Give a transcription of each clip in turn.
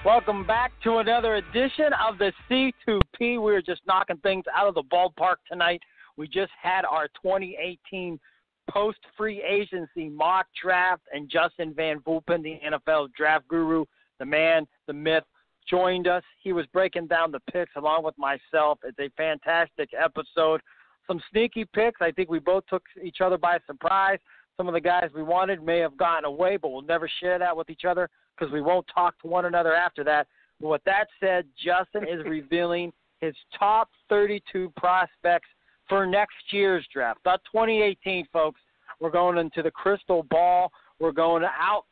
Welcome back to another edition of the C2P. We're just knocking things out of the ballpark tonight. We just had our 2018 post-free agency mock draft, and Justin VanFulpen, the NFL draft guru, the man, the myth, joined us. He was breaking down the picks along with myself. It's a fantastic episode. Some sneaky picks. I think we both took each other by surprise. Some of the guys we wanted may have gotten away, but we'll never share that with each other because we won't talk to one another after that. But with that said, Justin is revealing his top 32 prospects for next year's draft. Not 2018, folks. We're going into the crystal ball. We're going out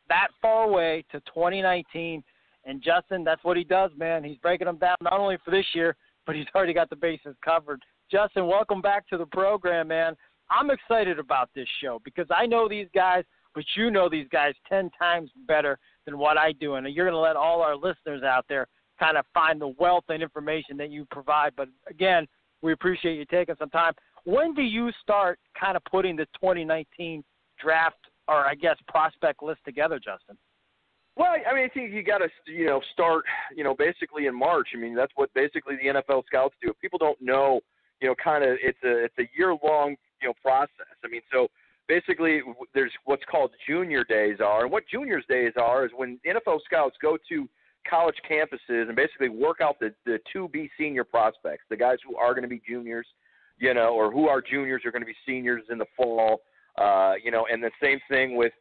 that far away to 2019. And Justin, that's what he does, man. He's breaking them down not only for this year, but he's already got the bases covered. Justin, welcome back to the program, man. I'm excited about this show because I know these guys, but you know these guys 10 times better than what I do. And you're going to let all our listeners out there kind of find the wealth and information that you provide. But, again, we appreciate you taking some time. When do you start kind of putting the 2019 draft or, I guess, prospect list together, Justin? Well, I mean, I think you got to, start, basically in March. I mean, that's what basically the NFL scouts do. If people don't know, kind of it's a year-long, process. I mean, so basically there's what's called junior days are. And what juniors days are is when NFL scouts go to college campuses and basically work out the to-be senior prospects, the guys who are going to be juniors, or who are juniors are going to be seniors in the fall, and the same thing with,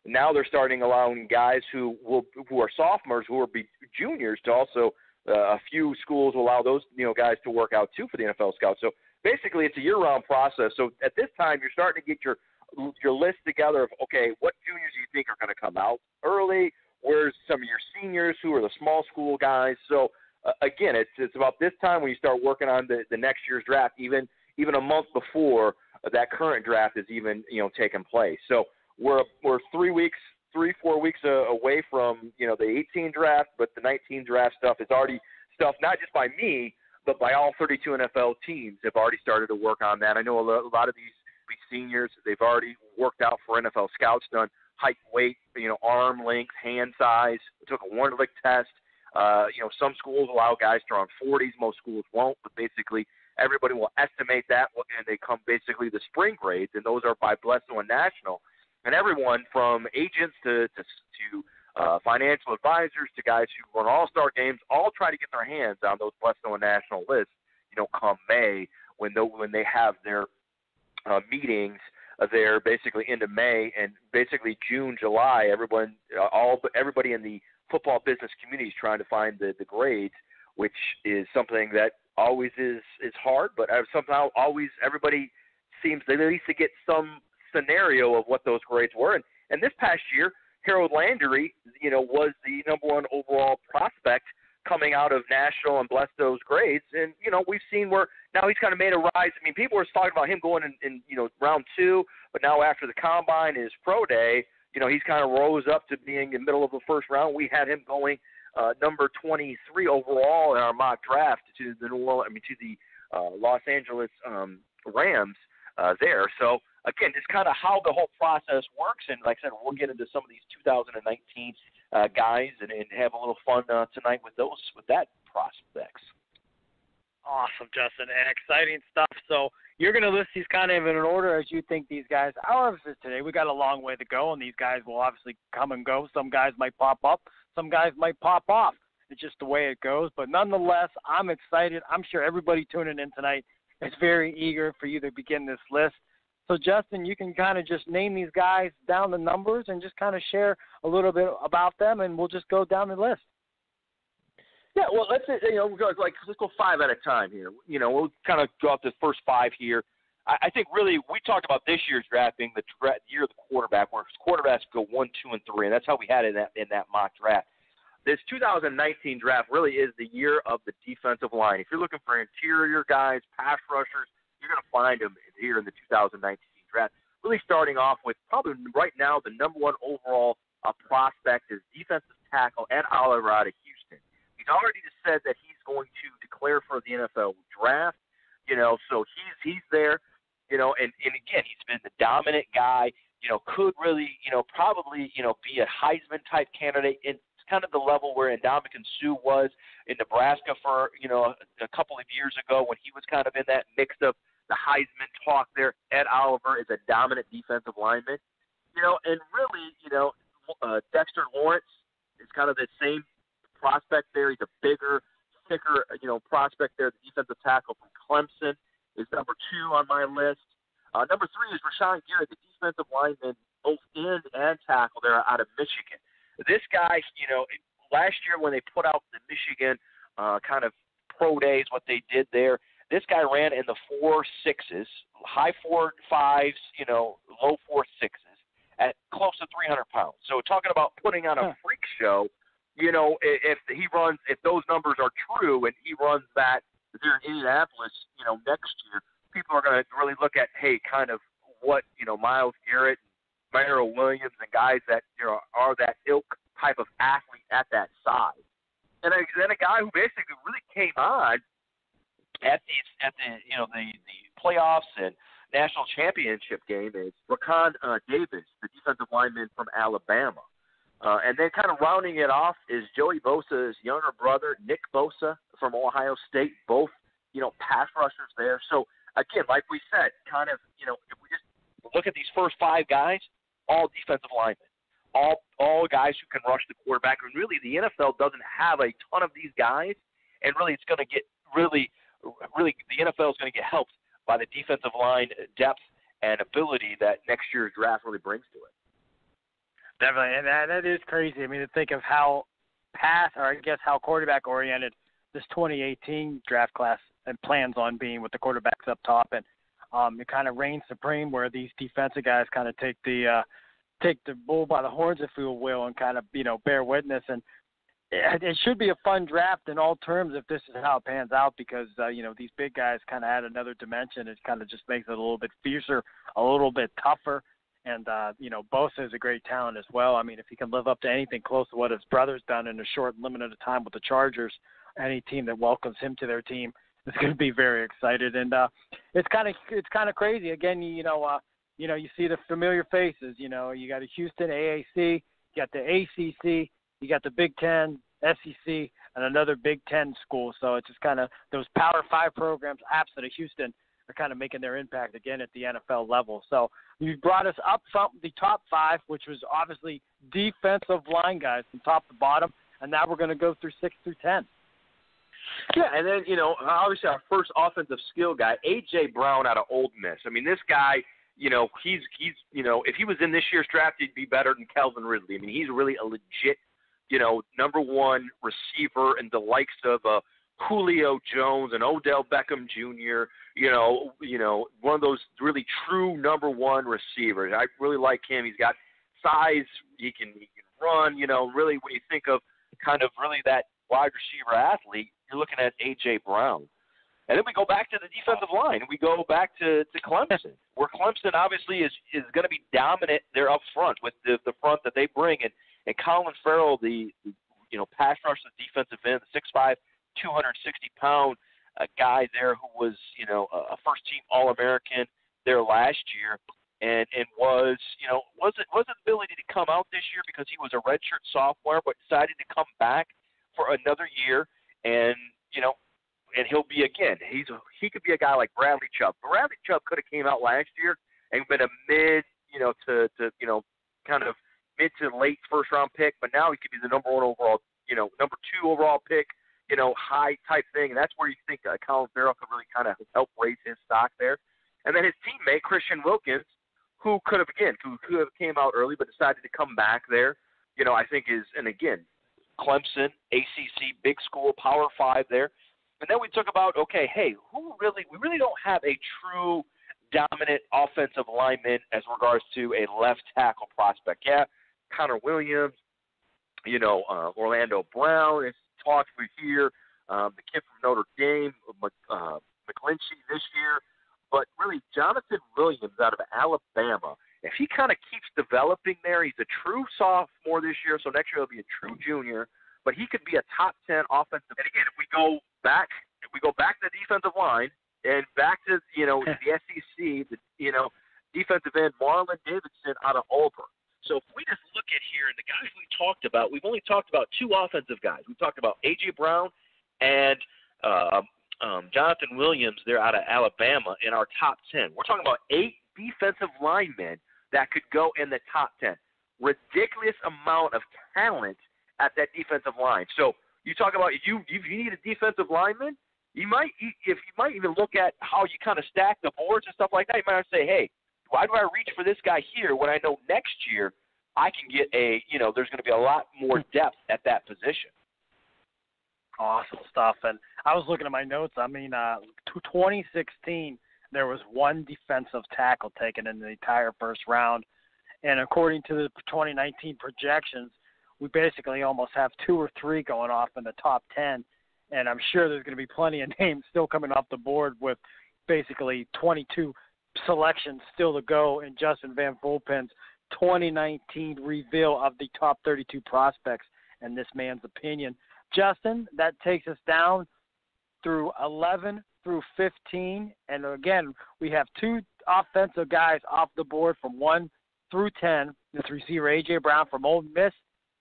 now they're starting allowing guys who are sophomores who will be juniors to also a few schools will allow those guys to work out too for the NFL scouts. So basically, it's a year-round process. So at this time, you're starting to get your list together of, okay, what juniors do you think are going to come out early? Where's some of your seniors who are the small school guys? So again, it's about this time when you start working on the next year's draft, even a month before that current draft is even taking place. So we're 4 weeks away from the 18 draft, but the 19 draft stuff is already stuff not just by me, but by all 32 NFL teams have already started to work on that. I know a lot of these seniors, they've already worked out for NFL scouts, done height, weight, arm length, hand size, took a Wonderlic test. Some schools allow guys to run 40s, most schools won't, but basically everybody will estimate that, and they come basically the spring grades, and those are by Blesto and National. And everyone from agents to financial advisors to guys who run all-star games all try to get their hands on those Blesto and National lists, come May when they have their meetings there basically into May, and basically June, July, everybody in the football business community is trying to find the grades, which is something that always is hard, but somehow always everybody seems to at least to get some scenario of what those grades were. And this past year, Harold Landry, was the number one overall prospect coming out of National and Blesto's grades. And, we've seen where now he's kind of made a rise. I mean, people were talking about him going in round 2, but now after the combine, his pro day, he's kind of rose up to being in the middle of the first round. We had him going number 23 overall in our mock draft to the Los Angeles Rams there. So, again, just kind of how the whole process works. And like I said, we'll get into some of these 2019 guys and have a little fun tonight with that prospects. Awesome, Justin, and exciting stuff. So you're going to list these kind of in an order as you think these guys. However, today we got a long way to go, and these guys will obviously come and go. Some guys might pop up. Some guys might pop off. It's just the way it goes. But nonetheless, I'm excited. I'm sure everybody tuning in tonight is very eager for you to begin this list. So, Justin, you can kind of just name these guys down the numbers and just kind of share a little bit about them, and we'll just go down the list. Yeah, well, let's go 5 at a time here. We'll kind of go out the first 5 here. I think really we talked about this year's draft being the year of the quarterback, where quarterbacks go 1, 2, and 3, and that's how we had it in that mock draft. This 2019 draft really is the year of the defensive line. If you're looking for interior guys, pass rushers, you're going to find them here in the 2019 draft. Really starting off with probably right now the number one overall prospect is defensive tackle Ed Oliver out of Houston. He's already said that he's going to declare for the NFL draft, so he's there, and again, he's been the dominant guy, could really, probably, be a Heisman-type candidate in kind of the level where Ndamukong Suh was in Nebraska for, a couple of years ago when he was kind of in that mix of the Heisman talk there. Ed Oliver is a dominant defensive lineman. And really, Dexter Lawrence is kind of the same prospect there. He's a bigger, thicker, prospect there. The defensive tackle from Clemson is number 2 on my list. Number 3 is Rashawn Garrett, the defensive lineman, both end and tackle there out of Michigan. This guy, last year when they put out the Michigan kind of pro days, what they did there, this guy ran in the 4.6s, high 4.5s, low 4.6s at close to 300 pounds. So talking about putting on a freak show, if those numbers are true and he runs that there in Indianapolis, next year, people are going to really look at, hey, kind of what, Myles Garrett, Mario Williams, and guys that, are that ilk type of athlete at that size. And then a guy who basically really came on at the playoffs and national championship game is Raquan Davis, the defensive lineman from Alabama. And then kind of rounding it off is Joey Bosa's younger brother, Nick Bosa from Ohio State, both, pass rushers there. So, again, like we said, kind of, if we just look at these first 5 guys, all defensive linemen, all guys who can rush the quarterback. And really, the NFL doesn't have a ton of these guys, and really it's going to get really the NFL is going to get helped by the defensive line depth and ability that next year's draft really brings to it. Definitely, and that is crazy. I mean, to think of how how quarterback-oriented this 2018 draft class and plans on being with the quarterbacks up top, and it kind of reigns supreme where these defensive guys kind of take the bull by the horns, if you will, and kind of bear witness. And it should be a fun draft in all terms if this is how it pans out, because these big guys kind of add another dimension. It kind of just makes it a little bit fiercer, a little bit tougher. And, Bosa is a great talent as well. I mean, if he can live up to anything close to what his brother's done in a short, limited time with the Chargers, any team that welcomes him to their team is going to be very excited. And it's kind of crazy. Again, you see the familiar faces. You got a Houston AAC, you got the ACC, you got the Big Ten, SEC, and another Big Ten school. So it's just kind of those Power 5 programs opposite of Houston are kind of making their impact again at the NFL level. So you brought us up from the top 5, which was obviously defensive line guys from top to bottom, and now we're going to go through 6 through 10. Yeah, and then, obviously our first offensive skill guy, A.J. Brown out of Ole Miss. I mean, this guy, he's if he was in this year's draft, he'd be better than Calvin Ridley. I mean, he's really a legit, number 1 receiver and the likes of Julio Jones and Odell Beckham Jr., one of those really true number 1 receivers. I really like him. He's got size. He can run. Really when you think of kind of really that wide receiver athlete, you're looking at A.J. Brown. And then we go back to the defensive line. We go back to Clemson, where Clemson obviously is going to be dominant there up front with the front that they bring. And Colin Farrell, the pass rush, the defensive end, the 6'5", 260-pound guy there who was, a first-team All-American there last year and was the ability to come out this year because he was a redshirt sophomore but decided to come back for another year and he'll be again. He could be a guy like Bradley Chubb. Bradley Chubb could have came out last year and been a mid, kind of mid to late first round pick, but now he could be the number 1 overall, number 2 overall pick, high type thing. And that's where you think Colin Farrell could really kind of help raise his stock there. And then his teammate Christian Wilkins, who could have came out early but decided to come back there, I think is, and again, Clemson, ACC, big school, Power 5 there. And then we talk about, okay, hey, we really don't have a true dominant offensive lineman as regards to a left tackle prospect. Yeah, Connor Williams, Orlando Brown is talked we hear, the kid from Notre Dame, McGlinchey this year. But really, Jonathan Williams out of Alabama, if he kind of keeps developing there, he's a true sophomore this year, so next year he'll be a true junior. But he could be a top 10 offensive. And again, if we go back to the defensive line and back to the SEC, defensive end Marlon Davidson out of Auburn. So if we just look at here, and the guys we talked about, we've only talked about 2 offensive guys. We talked about A.J. Brown and Jonathan Williams. They're out of Alabama in our top 10. We're talking about 8 defensive linemen that could go in the top 10. Ridiculous amount of talent at that defensive line. So you talk about if you need a defensive lineman, you might even look at how you kind of stack the boards and stuff like that. You might say, hey, why do I reach for this guy here when I know next year I can get there's going to be a lot more depth at that position. Awesome stuff. And I was looking at my notes. I mean, 2016, there was 1 defensive tackle taken in the entire first round. And according to the 2019 projections, we basically almost have 2 or 3 going off in the top 10. And I'm sure there's going to be plenty of names still coming off the board with basically 22 selections still to go in Justin VanFulpen's 2019 reveal of the top 32 prospects in this man's opinion. Justin, that takes us down through 11 through 15. And again, we have 2 offensive guys off the board from 1 through 10. This receiver, A.J. Brown from Ole Miss,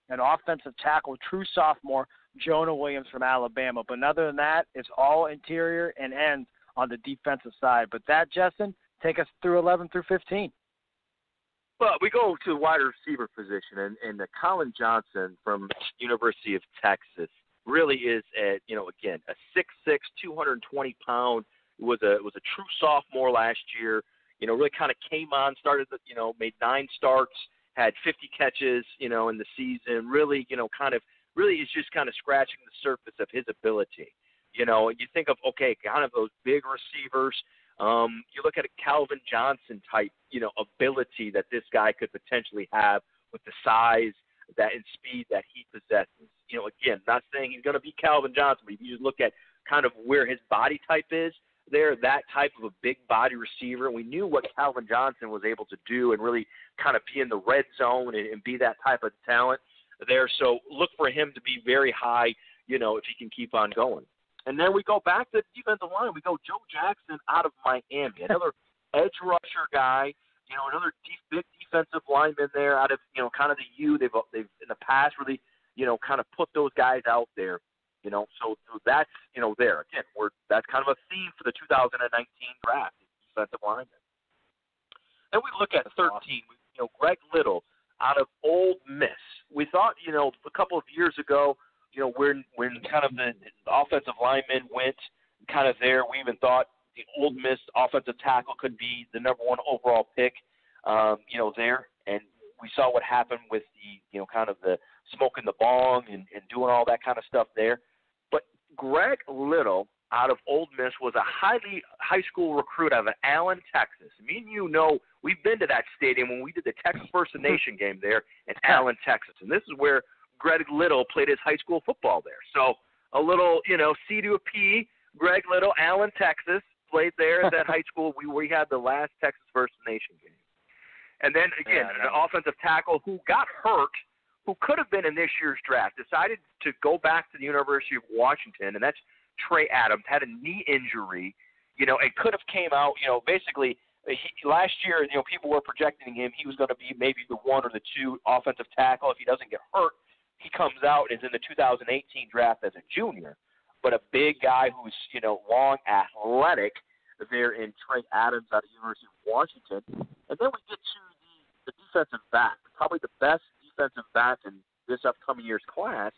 and offensive tackle, true sophomore, Jonah Williams from Alabama. But other than that, it's all interior and ends on the defensive side. But that, Justin, take us through 11 through 15. Well, we go to the wide receiver position, and Colin Johnson from University of Texas really is again, a 6'6", 220-pound, was a true sophomore last year. Really kind of came on, started, made 9 starts, had 50 catches, in the season. Really, really is just kind of scratching the surface of his ability. You think of, okay, kind of those big receivers. You look at a Calvin Johnson type, ability that this guy could potentially have with the size and speed that he possesses. Again, not saying he's going to be Calvin Johnson, but if you just look at kind of where his body type is, that type of a big body receiver. And we knew what Calvin Johnson was able to do and really kind of be in the red zone and be that type of talent there. So look for him to be very high, if he can keep on going. And then we go back to the defensive line. We go Joe Jackson out of Miami, another edge rusher guy, another big defensive lineman there out of, kind of the U. They've in the past really, kind of put those guys out there, So that's, there. Again, that's kind of a theme for the 2019 draft, defensive lineman. Then we look at 13, Greg Little out of Ole Miss. We thought, a couple of years ago, when kind of the offensive lineman went kind of there, we even thought the Ole Miss offensive tackle could be the number 1 overall pick, there. And we saw what happened with the, kind of the smoking the bong and doing all that kind of stuff there. But Greg Little out of Ole Miss was a high school recruit out of Allen, Texas. Me and we've been to that stadium when we did the Texas First Nation game there in Allen, Texas. And this is where Greg Little played his high school football there. So a little, C to a P, Greg Little, Allen, Texas, played there at that high school. We had the last Texas First Nation game. And then, again, an offensive tackle who got hurt, who could have been in this year's draft, decided to go back to the University of Washington, and that's Trey Adams, had a knee injury. It could have came out, basically last year, people were projecting him. He was going to be maybe the 1 or the 2 offensive tackle. If he doesn't get hurt, he comes out and is in the 2018 draft as a junior. But a big guy who's, long, athletic there in Trey Adams out of the University of Washington. And then we get to the defensive back. Probably the best defensive back in this upcoming year's class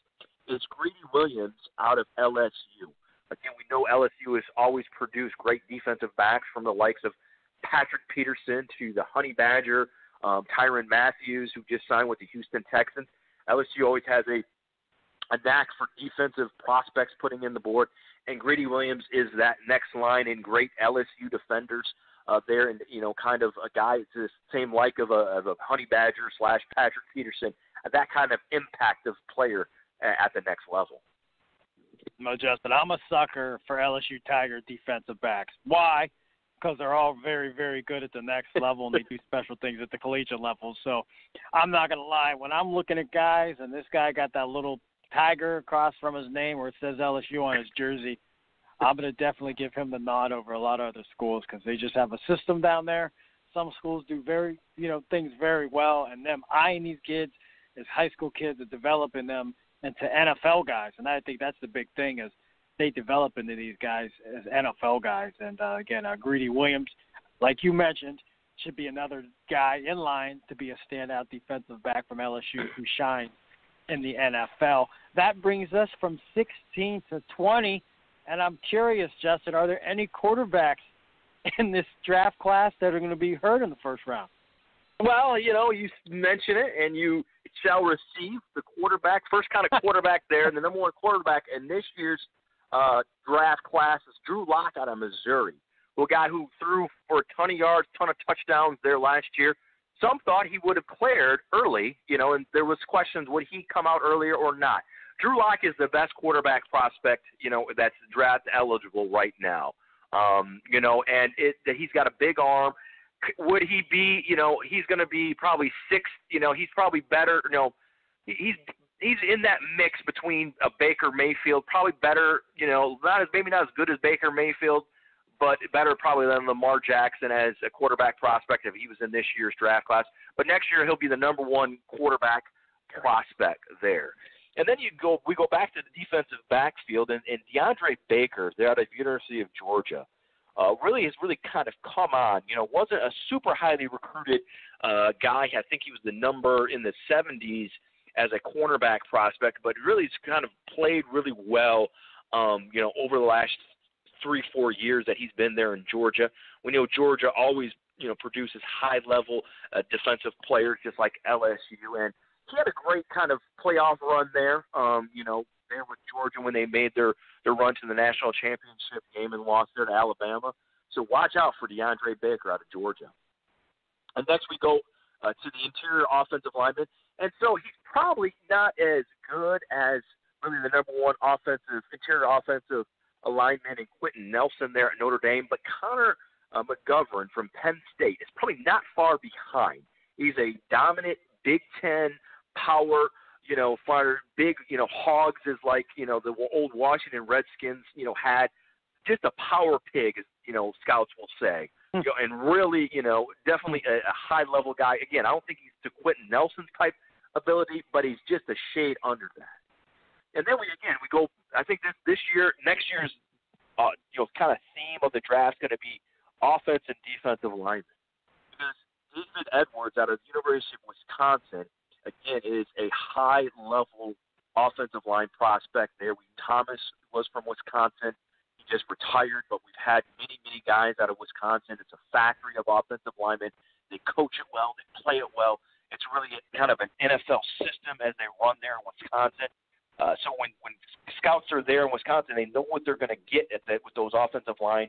is Greedy Williams out of LSU. Again, we know LSU has always produced great defensive backs from the likes of Patrick Peterson to the Honey Badger, Tyrann Mathieu, who just signed with the Houston Texans. LSU always has a knack for defensive prospects putting in the board, and Greedy Williams is that next line in great LSU defenders there, and kind of a guy to the same like of a Honey Badger / Patrick Peterson, that kind of impactive player at the next level. No, Justin, I'm a sucker for LSU Tiger defensive backs. Why? Because they're all very, very good at the next level, and they do special things at the collegiate level. So I'm not going to lie. When I'm looking at guys, and this guy got that little tiger across from his name where it says LSU on his jersey, I'm going to definitely give him the nod over a lot of other schools because they just have a system down there. some schools do things very well, and them eyeing these kids as high school kids and developing them into NFL guys. And I think that's the big thing is they develop into these guys as NFL guys. And, again, Greedy Williams, like you mentioned, should be another guy in line to be a standout defensive back from LSU who shines in the NFL. That brings us from 16 to 20, and I'm curious, Justin, are there any quarterbacks in this draft class that are going to be hurt in the first round? Well, you mention it, and you shall receive the quarterback, first kind of quarterback there, and the number one quarterback in this year's draft class is Drew Lock out of Missouri, a guy who threw for a ton of yards, ton of touchdowns there last year. Some thought he would have cleared early, and there was questions, would he come out earlier or not? Drew Lock is the best quarterback prospect, that's draft eligible right now. And he's got a big arm. Would he be, he's going to be probably sixth, he's probably better, he's in that mix between a Baker Mayfield, probably better, maybe not as good as Baker Mayfield, but better probably than Lamar Jackson as a quarterback prospect if he was in this year's draft class. But next year he'll be the number one quarterback prospect there. And then we go back to the defensive backfield, and DeAndre Baker, they're out of University of Georgia, really has kind of come on. Wasn't a super highly recruited guy. I think he was the number in the 70s as a cornerback prospect, but really has kind of played really well, over the last 3-4 years that he's been there in Georgia. We know Georgia always, produces high-level defensive players just like LSU, and he had a great kind of playoff run there, there with Georgia when they made their run to the national championship game and lost there to Alabama. So watch out for DeAndre Baker out of Georgia. And next we go to the interior offensive lineman. And so he's probably not as good as really the number one interior offensive lineman in Quentin Nelson there at Notre Dame. But Connor McGovern from Penn State is probably not far behind. He's a dominant Big Ten power, fighter, big, hogs is like, the old Washington Redskins, had just a power pig, as, scouts will say, and really, definitely a high-level guy. Again, I don't think he's to Quentin Nelson's type ability, but he's just a shade under that. And then we go, I think next year's, kind of theme of the draft is going to be offense and defensive linemen. Because David Edwards out of the University of Wisconsin, again, is a high-level offensive line prospect there. Thomas was from Wisconsin. He just retired, but we've had many, many guys out of Wisconsin. It's a factory of offensive linemen. They coach it well. They play it well. It's really kind of an NFL system as they run there in Wisconsin. So when scouts are there in Wisconsin, they know what they're going to get with those offensive line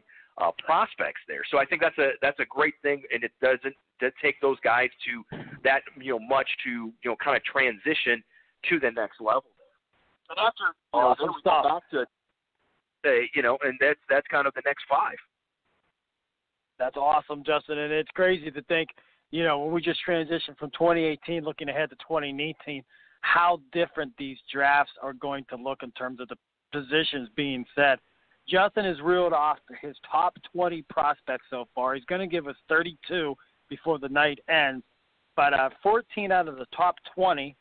prospects there. So I think that's a great thing, and it doesn't take those guys to that much to kind of transition to the next level there. And after then we go back to and that's kind of the next five. That's awesome, Justin, and it's crazy to think when we just transitioned from 2018 looking ahead to 2019, how different these drafts are going to look in terms of the positions being set. Justin has reeled off his top 20 prospects so far. He's going to give us 32 before the night ends. But 14 out of the top 20,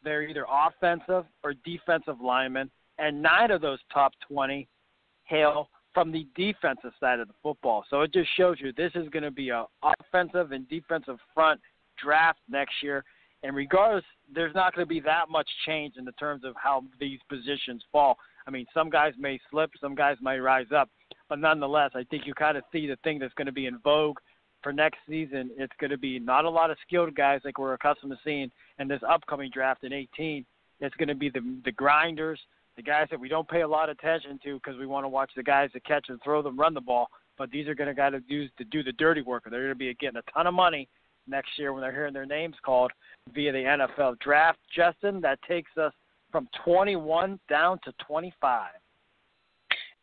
they're either offensive or defensive linemen, and 9 of those top 20 hail from the defensive side of the football. So it just shows you this is going to be an offensive and defensive front draft next year. And regardless, there's not going to be that much change in the terms of how these positions fall. I mean, some guys may slip, some guys might rise up. But nonetheless, I think you kind of see the thing that's going to be in vogue for next season. It's going to be not a lot of skilled guys like we're accustomed to seeing in this upcoming draft in 18. It's going to be the grinders, the guys that we don't pay a lot of attention to because we want to watch the guys that catch and throw them, run the ball. But these are going to do the dirty work. They're going to be getting a ton of money next year when they're hearing their names called via the NFL draft. Justin, that takes us from 21 down to 25.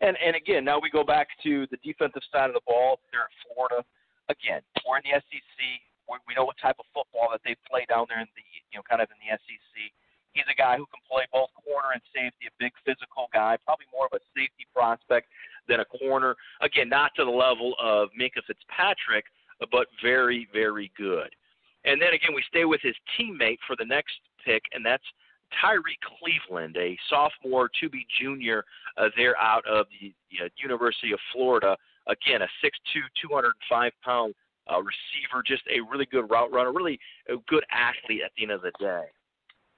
And again, now we go back to the defensive side of the ball there in Florida. Again, we're in the SEC. We know what type of football that they play down there in the kind of in the SEC. He's a guy who can play both corner and safety, a big physical guy, probably more of a safety prospect than a corner. Again, not to the level of Minkah Fitzpatrick, but very, very good. And then, again, we stay with his teammate for the next pick, and that's Tyree Cleveland, a sophomore to-be junior there out of the University of Florida. Again, a 6'2", 205-pound receiver, just a really good route runner, really a good athlete at the end of the day.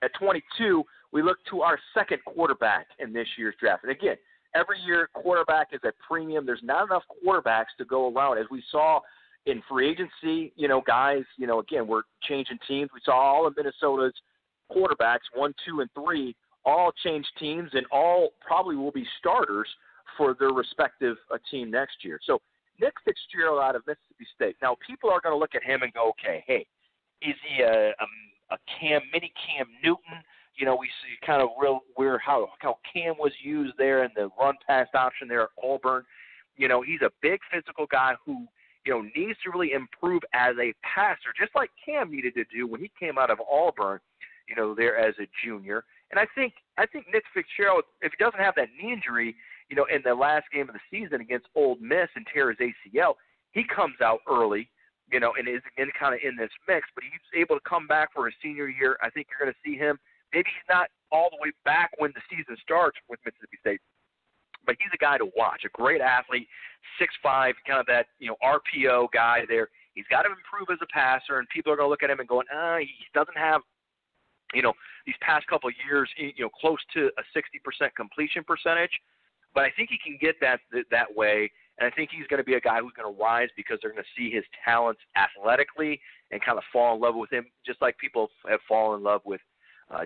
At 22, we look to our second quarterback in this year's draft. And again, every year quarterback is a premium. There's not enough quarterbacks to go around. As we saw in free agency, guys, again, we're changing teams. We saw all of Minnesota's quarterbacks, 1, 2, and 3, all change teams and all probably will be starters for their respective team next year. So Nick Fitzgerald out of Mississippi State. Now, people are going to look at him and go, okay, hey, is he a mini Cam Newton? We see kind of how Cam was used there in the run-pass option there at Auburn. He's a big physical guy who, needs to really improve as a passer, just like Cam needed to do when he came out of Auburn, there as a junior. And I think Nick Fitzgerald, if he doesn't have that knee injury, in the last game of the season against Ole Miss and tear his ACL, he comes out early, and is kind of in this mix, but he's able to come back for his senior year. I think you're going to see him. Maybe he's not all the way back when the season starts with Mississippi State, but he's a guy to watch, a great athlete, 6'5", kind of that, RPO guy there. He's got to improve as a passer, and people are going to look at him and going, he doesn't have, these past couple of years, close to a 60% completion percentage. But I think he can get that way, and I think he's going to be a guy who's going to rise because they're going to see his talents athletically and kind of fall in love with him, just like people have fallen in love with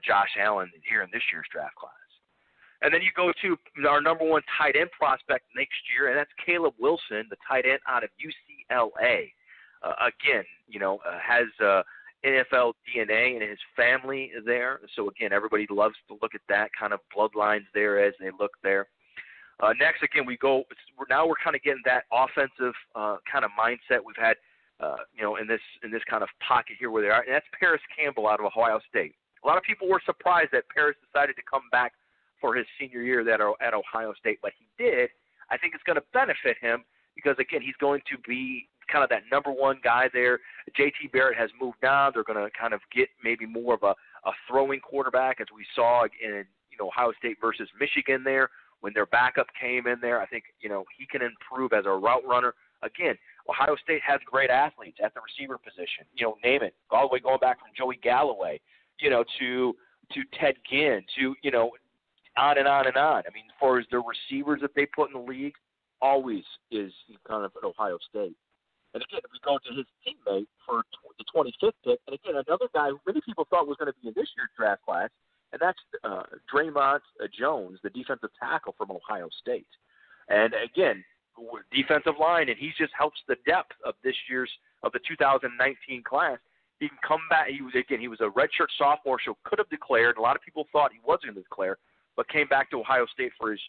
Josh Allen here in this year's draft class. And then you go to our number one tight end prospect next year, and that's Caleb Wilson, the tight end out of UCLA. Again, has NFL DNA in his family there. So, again, everybody loves to look at that kind of bloodlines there as they look there. Next, again, we're kind of getting that offensive kind of mindset we've had, in this kind of pocket here where they are, and that's Paris Campbell out of Ohio State. A lot of people were surprised that Paris decided to come back for his senior year at Ohio State, but he did. I think it's going to benefit him because, again, he's going to be kind of that number one guy there. J.T. Barrett has moved on. They're going to kind of get maybe more of a throwing quarterback, as we saw in Ohio State versus Michigan there when their backup came in there. I think he can improve as a route runner. Again, Ohio State has great athletes at the receiver position. Name it, all the way going back from Joey Galloway, to Ted Ginn, to on and on and on. I mean, as far as the receivers that they put in the league, always is kind of at Ohio State. And again, if we go to his teammate for the 25th pick, and again, another guy who many people thought was going to be in this year's draft class, and that's Draymond Jones, the defensive tackle from Ohio State. And again, defensive line, and he just helps the depth of the 2019 class. He can come back. He was a redshirt sophomore, so could have declared. A lot of people thought he wasn't going to declare, but came back to Ohio State for his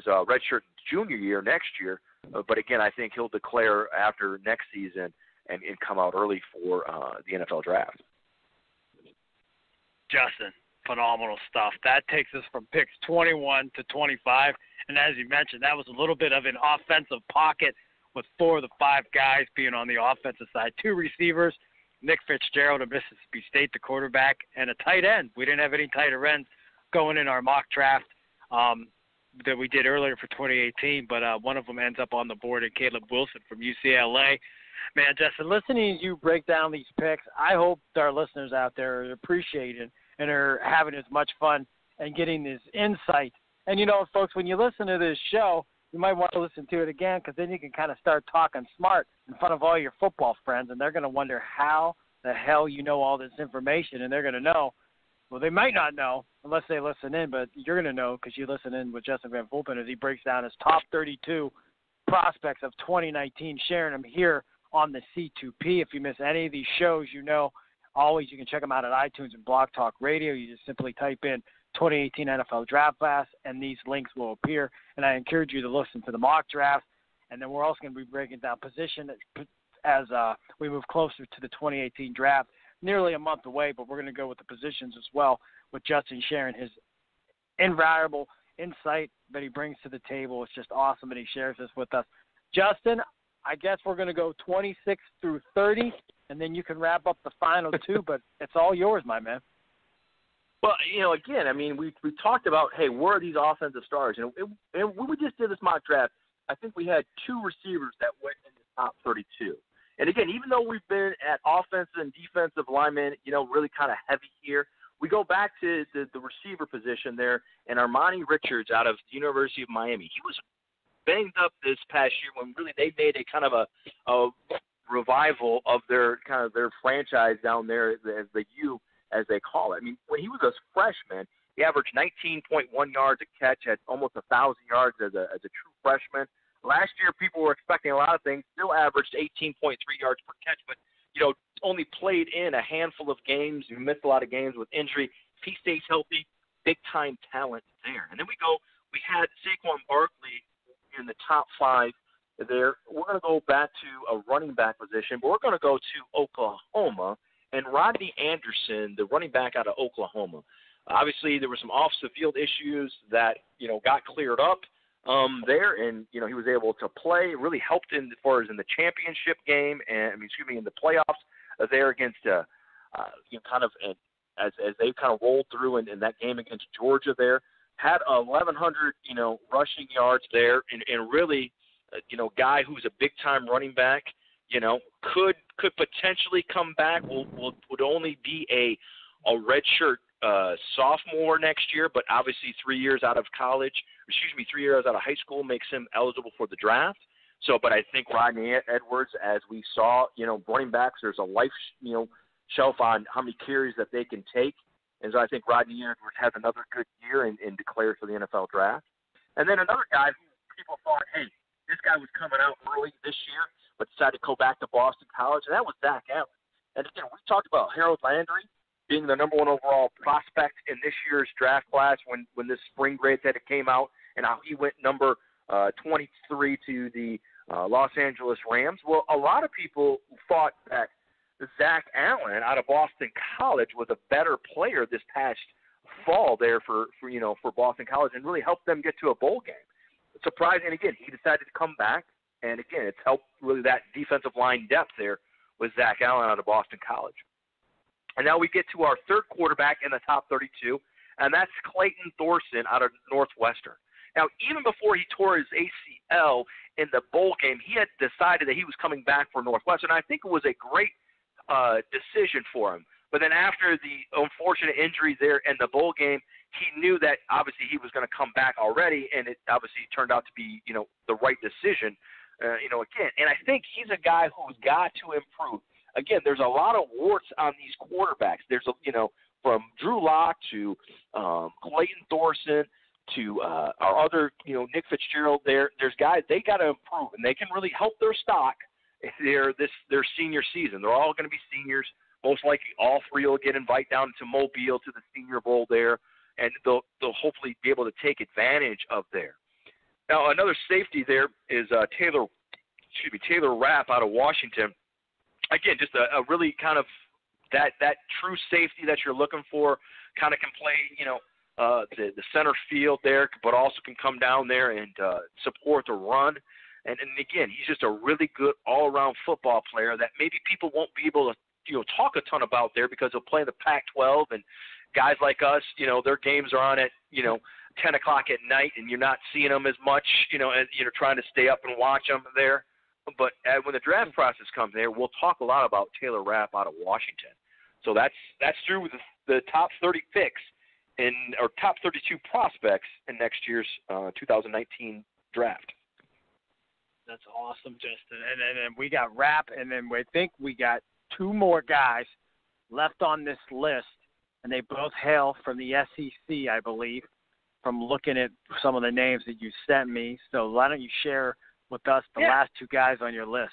redshirt junior year next year. But again, I think he'll declare after next season and come out early for the NFL draft. Justin, phenomenal stuff. That takes us from picks 21 to 25. And as you mentioned, that was a little bit of an offensive pocket with 4 of the 5 guys being on the offensive side. 2 receivers, Nick Fitzgerald of Mississippi State, the quarterback, and a tight end. We didn't have any tighter ends going in our mock draft that we did earlier for 2018, but one of them ends up on the board in Caleb Wilson from UCLA. Man, Justin, listening to you break down these picks, I hope our listeners out there are appreciating and are having as much fun and getting this insight. And, folks, when you listen to this show, you might want to listen to it again because then you can kind of start talking smart in front of all your football friends, and they're going to wonder how the hell you know all this information, and they're going to know. Well, they might not know unless they listen in, but you're going to know because you listen in with Justin VanFulpen as he breaks down his top 32 prospects of 2019, sharing them here on the C2P. If you miss any of these shows, always you can check them out at iTunes and Blog Talk Radio. You just simply type in 2018 NFL Draft Class, and these links will appear. And I encourage you to listen to the mock draft. And then we're also going to be breaking down position as we move closer to the 2018 draft. Nearly a month away, but we're going to go with the positions as well, with Justin sharing his invaluable insight that he brings to the table. It's just awesome that he shares this with us. Justin, I guess we're going to go 26 through 30, and then you can wrap up the final two, but it's all yours, my man. Well, again, I mean, we talked about, hey, where are these offensive stars? And when we just did this mock draft, I think we had two receivers that went in the top 32. And again, even though we've been at offensive and defensive linemen, really kind of heavy here, we go back to the receiver position there, and Armani Richards out of the University of Miami. He was banged up this past year when really they made a kind of a revival of their franchise down there as the U, as they call it. I mean, when he was a freshman, he averaged 19.1 yards a catch, had almost 1,000 yards as a true freshman. Last year, people were expecting a lot of things, still averaged 18.3 yards per catch, but, only played in a handful of games. He missed a lot of games with injury. If he stays healthy, big-time talent there. And then we had Saquon Barkley in the top 5 there. We're going to go back to a running back position, but we're going to go to Oklahoma. And Rodney Anderson, the running back out of Oklahoma. Obviously, there were some off-the-field issues that, got cleared up there, and, he was able to play. It really helped as far as in the championship game, in the playoffs there against, as they kind of rolled through in that game against Georgia there. Had 1,100, rushing yards there, and really, guy who's a big-time running back, could potentially come back. Would only be a redshirt sophomore next year, but obviously 3 years out of college, 3 years out of high school makes him eligible for the draft. So, but I think Rodney Edwards, as we saw, running backs, there's a life, shelf on how many carries that they can take. And so I think Rodney Edwards has another good year and declared for the NFL draft. And then another guy who people thought, hey, this guy was coming out early this year, but decided to go back to Boston College, and that was Zach Allen. And again, we talked about Harold Landry being the number 1 overall prospect in this year's draft class when this spring grade set came out, and how he went number 23 to the Los Angeles Rams. Well, a lot of people thought that Zach Allen out of Boston College was a better player this past fall there for Boston College and really helped them get to a bowl game. Surprising, and again, he decided to come back, and again, it's helped really that defensive line depth there with Zach Allen out of Boston College. And now we get to our third quarterback in the top 32, and that's Clayton Thorson out of Northwestern. Now, even before he tore his ACL in the bowl game, he had decided that he was coming back for Northwestern. I think it was a great decision for him. But then after the unfortunate injury there in the bowl game, he knew that obviously he was going to come back already, and it obviously turned out to be, the right decision, again. And I think he's a guy who's got to improve. Again, there's a lot of warts on these quarterbacks. There's, from Drew Lock to Clayton Thorson to our other, Nick Fitzgerald there's guys, they got to improve, and they can really help their stock if their senior season. They're all going to be seniors. Most likely all 3 will get invited down to Mobile to the Senior Bowl there, and they'll hopefully be able to take advantage of there. Now, another safety there is Taylor Rapp out of Washington. Again, just a really kind of that true safety that you're looking for, kind of can play, the center field there, but also can come down there and support the run. And again, he's just a really good all-around football player that maybe people won't be able to, talk a ton about there because he'll play in the Pac-12, and guys like us, their games are on at, 10 o'clock at night, and you're not seeing them as much, as you're trying to stay up and watch them there. But when the draft process comes there, we'll talk a lot about Taylor Rapp out of Washington. So that's through the top 30 picks or top 32 prospects in next year's 2019 draft. That's awesome, Justin. And we got Rapp, and then we think we got 2 more guys left on this list, and they both hail from the SEC, I believe, from looking at some of the names that you sent me. So why don't you share with us the last 2 guys on your list?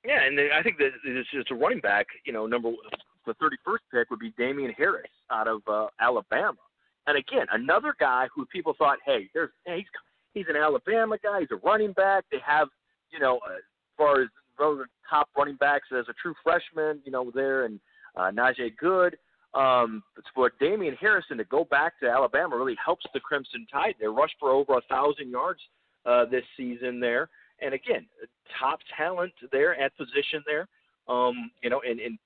Yeah, and I think that it's a running back, the 31st pick would be Damian Harris out of Alabama. And again, another guy who people thought, hey, he's an Alabama guy, he's a running back. They have, as far as those top running backs as a true freshman, there, and Najee Good. For Damian Harrison to go back to Alabama really helps the Crimson Tide. They rushed for over 1,000 yards this season there. And again, top talent there at position there, and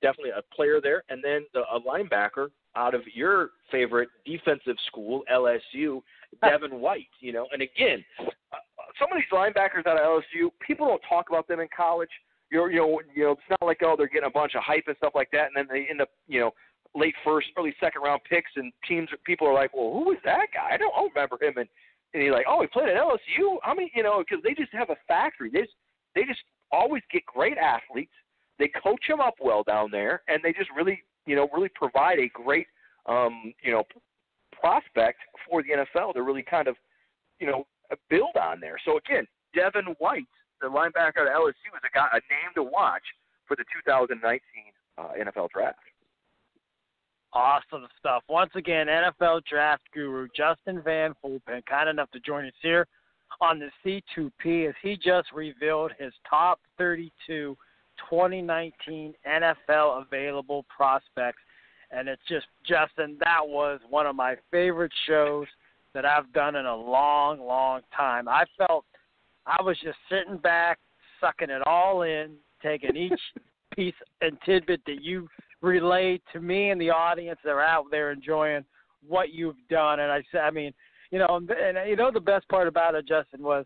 definitely a player there. And then a linebacker out of your favorite defensive school, LSU, Devin White, And again, some of these linebackers out of LSU, people don't talk about them in college. It's not like, oh, they're getting a bunch of hype and stuff like that, and then they end up, late first, early second round picks, and people are like, well, who is that guy? I don't remember him. And he's like, oh, he played at LSU? I mean, because they just have a factory. They just always get great athletes. They coach them up well down there, and they just really provide a great, prospect for the NFL to really kind of, build on there. So again, Devin White, the linebacker at LSU, is a name to watch for the 2019 NFL Draft. Awesome stuff. Once again, NFL draft guru Justin VanFulpen, kind enough to join us here on the C2P as he just revealed his top 32 2019 NFL available prospects. And it's just, Justin, that was one of my favorite shows that I've done in a long, long time. I felt I was just sitting back, sucking it all in, taking each piece and tidbit that you relayed to me and the audience that are out there enjoying what you've done. And I said, the best part about it, Justin, was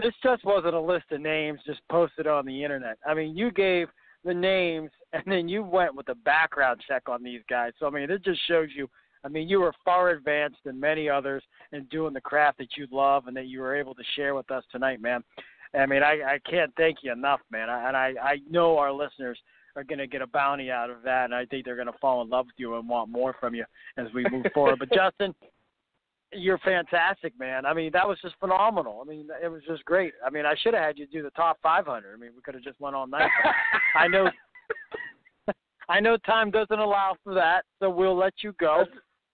this just wasn't a list of names just posted on the internet. I mean, you gave the names and then you went with a background check on these guys. So, it just shows you, you were far advanced than many others in doing the craft that you love and that you were able to share with us tonight, man. I can't thank you enough, man. I know our listeners are going to get a bounty out of that, and I think they're going to fall in love with you and want more from you as we move forward. But, Justin, you're fantastic, man. That was just phenomenal. It was just great. I should have had you do the top 500. We could have just went all night. I know time doesn't allow for that, so we'll let you go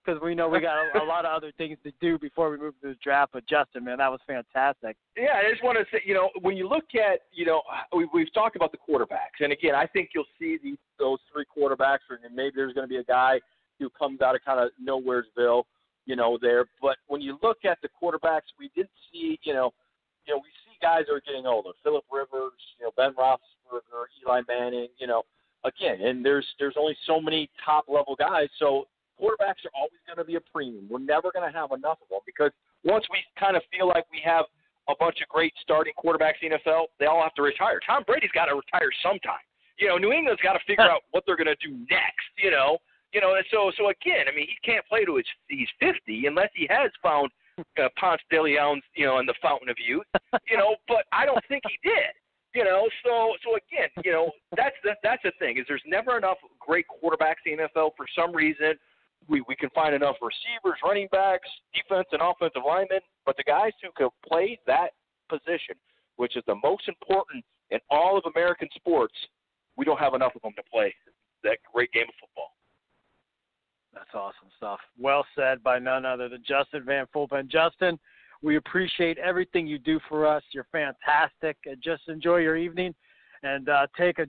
because we know we got a lot of other things to do before we move to the draft. But, Justin, man, that was fantastic. Yeah, I just want to say, when you look at, we've talked about the quarterbacks. And, again, I think you'll see those three quarterbacks, and maybe there's going to be a guy who comes out of kind of nowheresville, there. But when you look at the quarterbacks, we did see, we see guys that are getting older. Phillip Rivers, Ben Roethlisberger, Eli Manning, again, and there's only so many top-level guys. So quarterbacks are always going to be a premium. We're never going to have enough of them because once we kind of feel like we have a bunch of great starting quarterbacks in the NFL, they all have to retire. Tom Brady's got to retire sometime. New England's got to figure out what they're going to do next, And so again, he can't play to he's 50 unless he has found Ponce de Leon's, in the fountain of youth, but I don't think he did. So again, that's the thing is there's never enough great quarterbacks in the NFL. For some reason, we can find enough receivers, running backs, defense and offensive linemen, but the guys who can play that position, which is the most important in all of American sports, we don't have enough of them to play that great game of football. That's awesome stuff. Well said by none other than Justin VanFulpen. Justin, we appreciate everything you do for us. You're fantastic. Just enjoy your evening and take a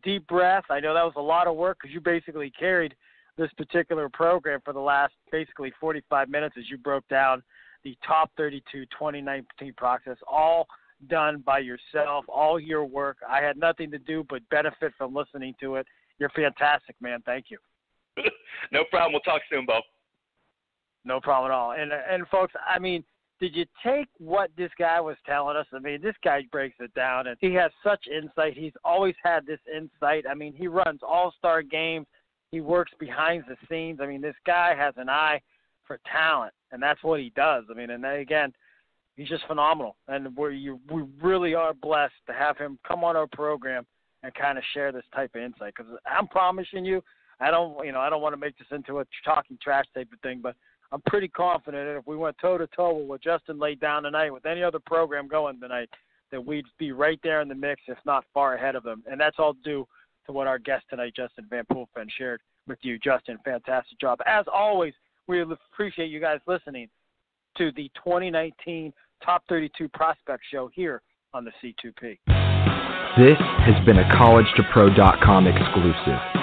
deep breath. I know that was a lot of work because you basically carried this particular program for the last basically 45 minutes as you broke down the top 32 2019 process, all done by yourself, all your work. I had nothing to do but benefit from listening to it. You're fantastic, man. Thank you. No problem. We'll talk soon, Bo. No problem at all. And folks, did you take what this guy was telling us? This guy breaks it down, and he has such insight. He's always had this insight. He runs all-star games. He works behind the scenes. This guy has an eye for talent, and that's what he does. And again, he's just phenomenal. And we really are blessed to have him come on our program and kind of share this type of insight. Because I'm promising you, I don't want to make this into a talking trash type of thing, but I'm pretty confident that if we went toe-to-toe with what Justin laid down tonight with any other program going tonight, that we'd be right there in the mix, if not far ahead of them. And that's all due to what our guest tonight, Justin VanFulpen, shared with you. Justin, fantastic job. As always, we appreciate you guys listening to the 2019 Top 32 Prospect Show here on the C2P. This has been a collegetopro.com exclusive.